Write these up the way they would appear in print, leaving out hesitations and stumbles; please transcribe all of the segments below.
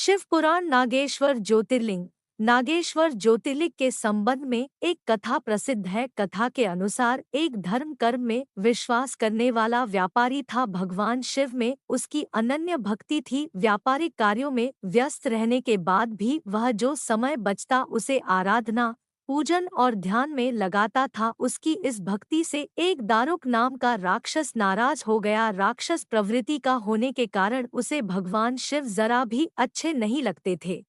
शिव पुराण नागेश्वर ज्योतिर्लिंग। नागेश्वर ज्योतिर्लिंग के संबंध में एक कथा प्रसिद्ध है। कथा के अनुसार एक धर्म कर्म में विश्वास करने वाला व्यापारी था। भगवान शिव में उसकी अनन्य भक्ति थी। व्यापारिक कार्यों में व्यस्त रहने के बाद भी वह जो समय बचता उसे आराधना, पूजन और ध्यान में लगाता था। उसकी इस भक्ति से एक दारुक नाम का राक्षस नाराज हो गया। राक्षस प्रवृत्ति का होने के कारण उसे भगवान शिव जरा भी अच्छे नहीं लगते थे।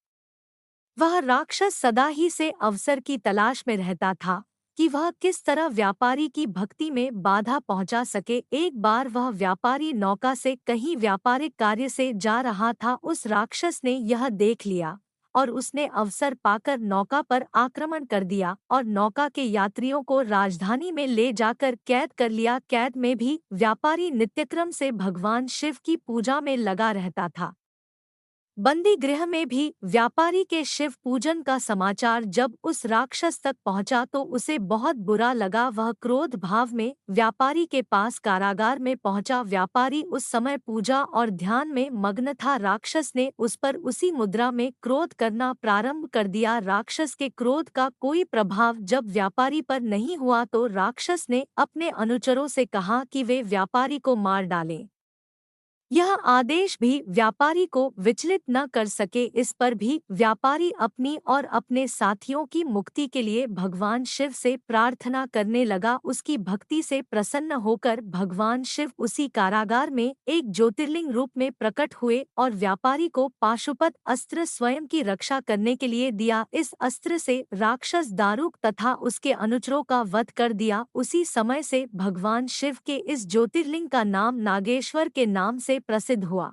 वह राक्षस सदा ही से अवसर की तलाश में रहता था कि वह किस तरह व्यापारी की भक्ति में बाधा पहुंचा सके। एक बार वह व्यापारी नौका से कहीं व्यापारिक कार्य से जा रहा था। उस राक्षस ने यह देख लिया और उसने अवसर पाकर नौका पर आक्रमण कर दिया और नौका के यात्रियों को राजधानी में ले जाकर कैद कर लिया। कैद में भी व्यापारी नित्यक्रम से भगवान शिव की पूजा में लगा रहता था। बंदी गृह में भी व्यापारी के शिव पूजन का समाचार जब उस राक्षस तक पहुंचा तो उसे बहुत बुरा लगा। वह क्रोध भाव में व्यापारी के पास कारागार में पहुंचा। व्यापारी उस समय पूजा और ध्यान में मग्न था। राक्षस ने उस पर उसी मुद्रा में क्रोध करना प्रारंभ कर दिया। राक्षस के क्रोध का कोई प्रभाव जब व्यापारी पर नहीं हुआ तो राक्षस ने अपने अनुचरों से कहा कि वे व्यापारी को मार डालें। यह आदेश भी व्यापारी को विचलित न कर सके। इस पर भी व्यापारी अपनी और अपने साथियों की मुक्ति के लिए भगवान शिव से प्रार्थना करने लगा। उसकी भक्ति से प्रसन्न होकर भगवान शिव उसी कारागार में एक ज्योतिर्लिंग रूप में प्रकट हुए और व्यापारी को पाशुपत अस्त्र स्वयं की रक्षा करने के लिए दिया। इस अस्त्र से राक्षस दारुक तथा उसके अनुचरों का वध कर दिया। उसी समय से भगवान शिव के इस ज्योतिर्लिंग का नाम नागेश्वर के नाम से प्रसिद्ध हुआ।